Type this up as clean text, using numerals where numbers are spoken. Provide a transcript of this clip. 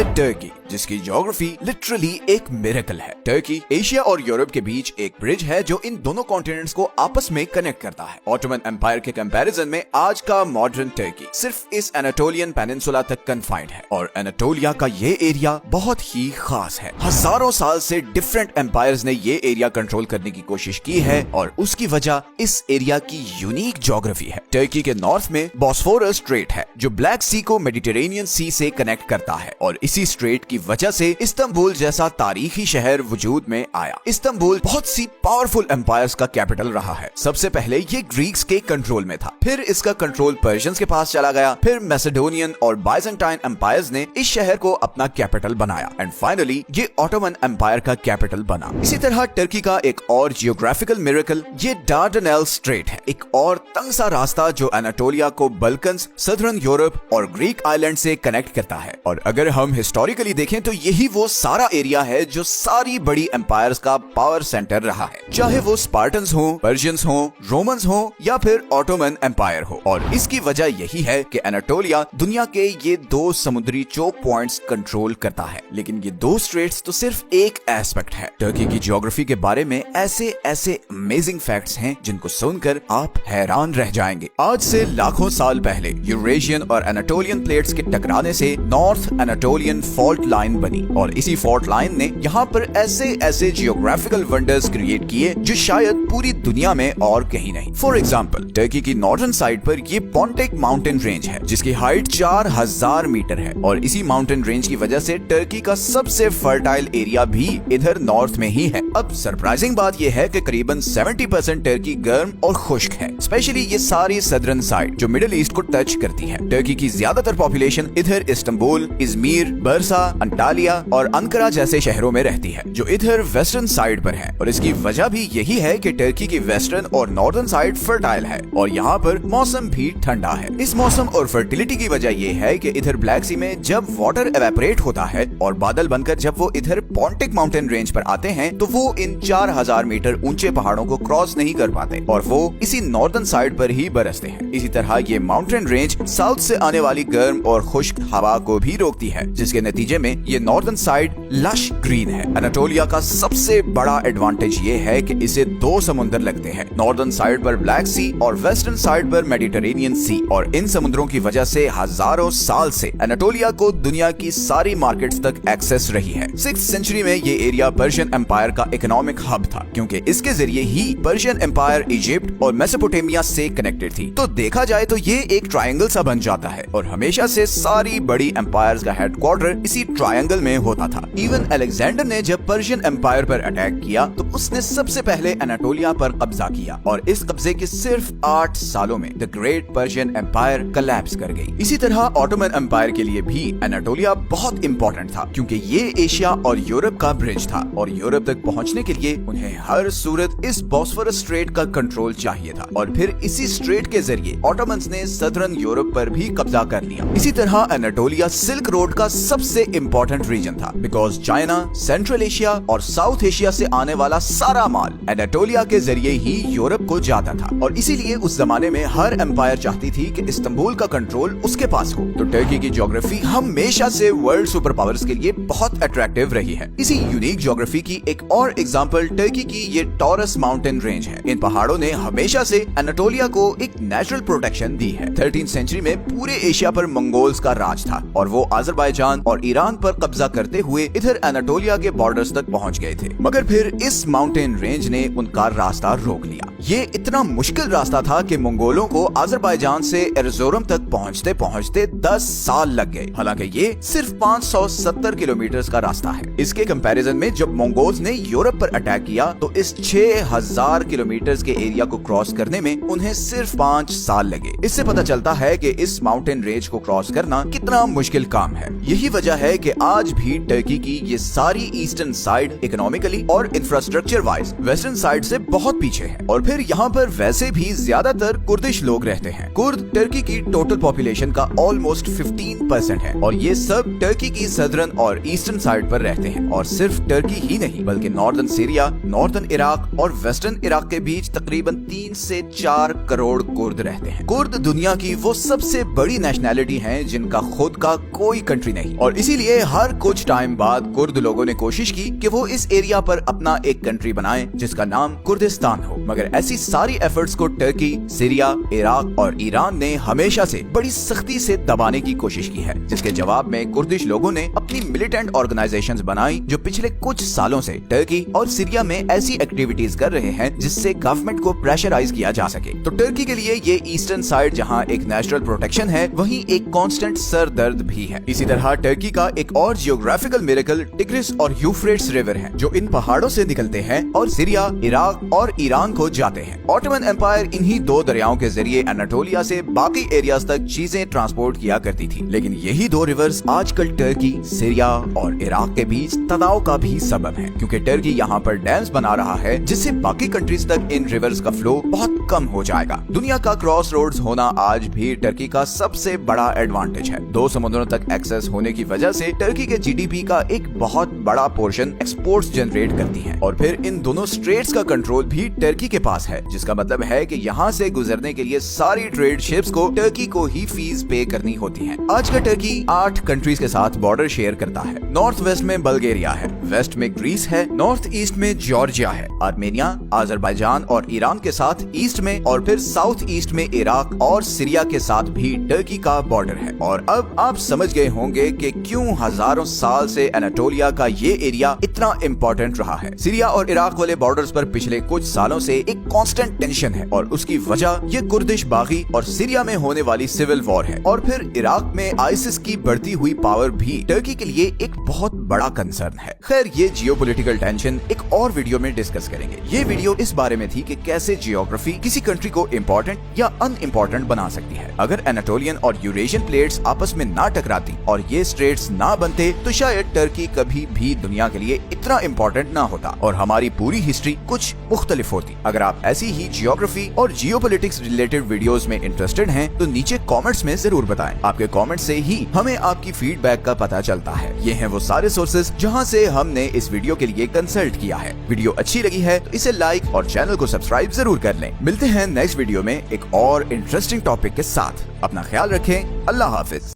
है टर्की, जिसकी geography literally एक मिरेकल है। टर्की एशिया और यूरोप के बीच एक ब्रिज है जो इन दोनों कॉन्टिनेंट्स को आपस में कनेक्ट करता है। ऑटोमन एम्पायर के कंपैरिजन में आज का मॉडर्न टर्की सिर्फ इस एनाटोलियन पेनिनसुला तक कन्फाइंड है और एनाटोलिया का ये एरिया बहुत ही खास है। हजारों साल से डिफरेंट एम्पायर्स ने ये एरिया कंट्रोल करने की कोशिश की है और उसकी वजह इस एरिया की यूनिक ज्योग्राफी है। टर्की के नॉर्थ में बॉस्फोरस स्ट्रेट है जो ब्लैक सी को मेडिटेरेनियन सी से कनेक्ट करता है और इसी स्ट्रेट की वजह से इस्तांबुल जैसा तारीखी शहर वजूद में आया। इस्तांबुल बहुत सी पावरफुल एम्पायर्स का कैपिटल रहा है। सबसे पहले ये ग्रीक्स के कंट्रोल में था, फिर इसका कंट्रोल पर्शियंस के पास चला गया, फिर मैसेडोनियन और बाइजेंटाइन एम्पायर्स ने इस शहर को अपना कैपिटल बनाया एंड फाइनली ये ऑटोमन एम्पायर का कैपिटल बना। इसी तरह टर्की का एक और जियोग्राफिकल मिरेकल ये डार्डनेल स्ट्रेट है, एक और तंग सा रास्ता जो एनाटोलिया को बल्कन्स, सदर्न यूरोप और ग्रीक आइलैंड से कनेक्ट करता है। और अगर हम हिस्टोरिकली देखें तो यही वो सारा एरिया है जो सारी बड़ी एम्पायर्स का पावर सेंटर रहा है, चाहे वो स्पार्टन्स हो, पर्शियंस हो, रोमन्स हो या फिर ऑटोमन एम्पायर हो। और इसकी वजह यही है कि एनाटोलिया दुनिया के ये दो समुद्री चोक पॉइंट्स कंट्रोल करता है। लेकिन ये दो स्ट्रेट्स तो सिर्फ एक एस्पेक्ट है। टर्की की ज्योग्राफी के बारे में ऐसे अमेजिंग फैक्ट्स हैं जिनको सुनकर आप हैरान रह जाएंगे। आज से लाखों साल पहले यूरेशियन और एनाटोलियन प्लेट्स के टकराने से नॉर्थ एनाटोलियन फॉल्ट लाइन बनी और इसी फॉल्ट लाइन ने यहाँ पर ऐसे जियोग्राफिकल वंडर्स क्रिएट किए जो शायद पूरी दुनिया में और कहीं नहीं। फॉर एग्जाम्पल टर्की की नॉर्दर्न साइड पर ये पॉन्टेक माउंटेन रेंज है जिसकी हाइट 4000 मीटर है और इसी माउंटेन रेंज की वजह से टर्की का सबसे फर्टाइल एरिया भी इधर नॉर्थ में ही है। अब सरप्राइजिंग बात यह है कि करीबन 70% टर्की गर्म और खुश्क है, स्पेशली ये सारी सदर्न साइड जो मिडिल ईस्ट को टच करती है। टर्की की ज्यादातर पॉपुलेशन इधर इस्तांबुल, इजमीर, बर्सा, अंटालिया और अंकारा जैसे शहरों में रहती है जो इधर वेस्टर्न साइड पर है। और इसकी वजह भी यही है कि टर्की की वेस्टर्न और नॉर्दर्न साइड फर्टाइल है और यहाँ पर मौसम भी ठंडा है। इस मौसम और फर्टिलिटी की वजह ये है कि इधर ब्लैक सी में जब वाटर एवेपोरेट होता है और बादल बनकर जब वो इधर पॉन्टिक माउंटेन रेंज पर आते हैं तो वो इन 4000 मीटर ऊंचे पहाड़ों को क्रॉस नहीं कर पाते और वो इसी नॉर्दर्न साइड पर ही बरसते हैं। इसी तरह ये माउंटेन रेंज साउथ से आने वाली गर्म और खुश्क हवा को भी रोकती है, जिसके नतीजे में ये नॉर्दर्न साइड लश ग्रीन है। एनाटोलिया का सबसे बड़ा एडवांटेज ये है कि इसे दो समुद्र लगते हैं, नॉर्दर्न साइड पर ब्लैक सी और वेस्टर्न साइड पर मेडिटेरेनियन सी। और इन समुद्रों की वजह से हजारों साल से एनाटोलिया को दुनिया की सारी मार्केट्स तक एक्सेस रही है। 6th सेंचुरी में ये एरिया पर्शियन एम्पायर का इकोनॉमिक हब था क्योंकि इसके जरिए ही पर्शियन एम्पायर इजिप्ट और मेसोपोटामिया से कनेक्टेड थी। तो देखा जाए तो ये एक ट्रायंगल सा बन जाता है और हमेशा से सारी बड़ी एम्पायर्स का हेडक्वार्टर इसी ट्रायंगल में होता था। इवन अलेक्जेंडर ने जब पर्शियन एम्पायर पर अटैक किया तो उसने सबसे पहले एनाटोलिया पर कब्जा किया और इस कब्जे के सिर्फ 8 सालों में the great Persian empire collapse कर गई। इसी तरह ऑटोमन एम्पायर के लिए भी एनाटोलिया बहुत इंपॉर्टेंट था क्योंकि ये एशिया और यूरोप का ब्रिज था और यूरोप तक पहुंचने के लिए उन्हें हर सूरत इस बॉस्फोरस स्ट्रेट का कंट्रोल चाहिए था और फिर इसी स्ट्रेट के जरिए ऑटोमन्स ने सदर्न यूरोप पर भी कब्जा कर लिया। इसी तरह एनाटोलिया सिल्क रोड का सबसे इंपॉर्टेंट रीजन था बिकॉज चाइना, सेंट्रल एशिया और साउथ एशिया से आने वाला सारा माल एनाटोलिया के जरिए ही यूरोप को जाता था और इसीलिए उस जमाने में हर एम्पायर चाहती थी कि इस्तांबुल का कंट्रोल उसके पास हो। तो टर्की की ज्योग्राफी हमेशा से वर्ल्ड सुपर पावर्स के लिए बहुत अट्रैक्टिव रही है। इसी यूनिक ज्योग्राफी की एक और एग्जांपल टर्की की ये टॉरस माउंटेन रेंज है। इन पहाड़ों ने हमेशा से एनाटोलिया को एक नेचुरल प्रोटेक्शन दी है। 13th सेंचुरी में पूरे एशिया पर मंगोल्स का राज था और वो अजरबैजान और ईरान पर कब्जा करते हुए इधर एनाटोलिया के बॉर्डर्स तक पहुंच गए थे, मगर फिर इस माउंटेन रेंज ने उनका रास्ता रोक लिया। ये इतना मुश्किल रास्ता था कि मंगोलों को अजरबैजान से एरज़ोरम तक पहुंचते पहुंचते 10 साल लग गए। हालांकि ये सिर्फ 570 किलोमीटर का रास्ता है। इसके कंपैरिजन में जब मंगोल्स ने यूरोप पर अटैक किया तो इस 6000 किलोमीटर के एरिया को क्रॉस करने में उन्हें सिर्फ 5 साल लगे। इससे पता चलता है कि इस माउंटेन रेंज को क्रॉस करना कितना मुश्किल काम है। यही वजह है कि आज भी टर्की की ये सारी ईस्टर्न साइड इकोनॉमिकली और इंफ्रास्ट्रक्चर वाइज वेस्टर्न साइड से बहुत पीछे है और फिर यहाँ पर वैसे भी ज्यादातर कुर्दिश लोग रहते हैं। कुर्द टर्की की टोटल पॉपुलेशन का ऑलमोस्ट 15% है और ये सब टर्की की सदर्न और ईस्टर्न साइड पर रहते हैं। और सिर्फ टर्की ही नहीं बल्कि नॉर्दर्न सीरिया, नॉर्दर्न इराक और वेस्टर्न इराक के बीच तकरीबन 3 से 4 करोड़ कुर्द रहते हैं। कुर्द दुनिया की वो सबसे बड़ी नेशनैलिटी हैं जिनका खुद का कोई कंट्री नहीं और इसीलिए हर कुछ टाइम बाद कुर्द लोगों ने कोशिश की कि वो इस एरिया पर अपना एक कंट्री बनाएं जिसका नाम कुर्दिस्तान हो, मगर ऐसी सारी एफर्ट्स को टर्की, सीरिया, इराक और ईरान ने हमेशा से बड़ी सख्ती से दबाने की कोशिश की है, जिसके जवाब में कुर्दिश लोगों ने अपनी मिलिटेंट ऑर्गेनाइजेशंस बनाई जो पिछले कुछ सालों से टर्की और सीरिया में ऐसी एक्टिविटीज कर रहे हैं जिससे गवर्नमेंट को प्रेशराइज किया जा सके। तो टर्की के लिए ये ईस्टर्न साइड जहां एक नेचुरल प्रोटेक्शन है, वहीं एक कांस्टेंट सर दर्द भी है। इसी तरह टर्की का एक और जियोग्राफिकल मिरेकल टिग्रिस और यूफ्रेट्स रिवर है, जो इन पहाड़ों से निकलते हैं और सीरिया, इराक और ईरान को जाते हैं। ऑटोमन एम्पायर इन्हीं दो दरियाओं के जरिए एनाटोलिया से बाकी एरियाज तक चीजें ट्रांसपोर्ट किया करती थी, लेकिन यही दो रिवर्स आजकल टर्की, सीरिया और इराक के बीच तनाव का भी सबब है, क्योंकि टर्की यहाँ पर डैम्स बना रहा है जिससे बाकी कंट्रीज तक इन रिवर्स का फ्लो बहुत कम हो जाएगा। दुनिया का क्रॉस रोड्स होना आज भी टर्की का सबसे बड़ा एडवांटेज है। दो समुद्रों तक एक्सेस होने की वजह से टर्की के जीडीपी का एक बहुत बड़ा पोर्शन एक्सपोर्ट्स जनरेट करती है, और फिर इन दोनों स्ट्रेट्स का कंट्रोल भी टर्की के पास है, जिसका मतलब है कि यहाँ से गुजरने के लिए सारी ट्रेड शिप्स को टर्की को ही फीस पे करनी होती है। आज का टर्की 8 कंट्रीज के साथ बॉर्डर शेयर करता है। नॉर्थ वेस्ट में बल्गेरिया है, वेस्ट में ग्रीस है, नॉर्थ ईस्ट में जॉर्जिया है, आर्मेनिया, अजरबैजान और ईरान के साथ ईस्ट में, और फिर साउथ ईस्ट में इराक और सीरिया के साथ भी टर्की का बॉर्डर है। और अब आप समझ गए होंगे कि क्यों हजारों साल से एनाटोलिया का ये एरिया इतना इम्पोर्टेंट रहा है। सीरिया और इराक वाले बॉर्डर्स पर पिछले कुछ सालों से एक कांस्टेंट टेंशन है, और उसकी वजह ये कुर्दिश बागी और सीरिया में होने वाली सिविल वॉर है। और फिर इराक में आईसिस की बढ़ती हुई पावर भी टर्की के लिए एक बहुत बड़ा कंसर्न है। खैर, ये जियोपॉलिटिकल टेंशन एक और वीडियो में डिस्कस करेंगे। ये वीडियो इस बारे में थी कि कैसे जियोग्राफी किसी कंट्री को इम्पोर्टेंट या अनइम्पोर्टेंट बना सकती है। अगर एनाटोलियन और यूरेशियन प्लेट्स आपस में ना टकराती और ये स्ट्रेट्स ना बनते तो शायद टर्की कभी भी दुनिया के लिए इतना इम्पोर्टेंट ना होता और हमारी पूरी हिस्ट्री कुछ मुख्तलिफ होती। अगर आप ऐसी ही जियोग्राफी और जियोपॉलिटिक्स रिलेटेड वीडियोस में इंटरेस्टेड हैं तो नीचे कमेंट्स में जरूर बताएं। आपके कमेंट से ही हमें आपकी फीडबैक का पता चलता है। ये हैं वो सारे सोर्सेज जहां से हमने इस वीडियो के लिए कंसल्ट किया है। वीडियो अच्छी लगी है तो इसे लाइक और चैनल को सब्सक्राइब जरूर कर लें। मिलते हैं नेक्स्ट वीडियो में एक और इंटरेस्टिंग टॉपिक के साथ। अपना ख्याल रखें। अल्लाह हाफिज।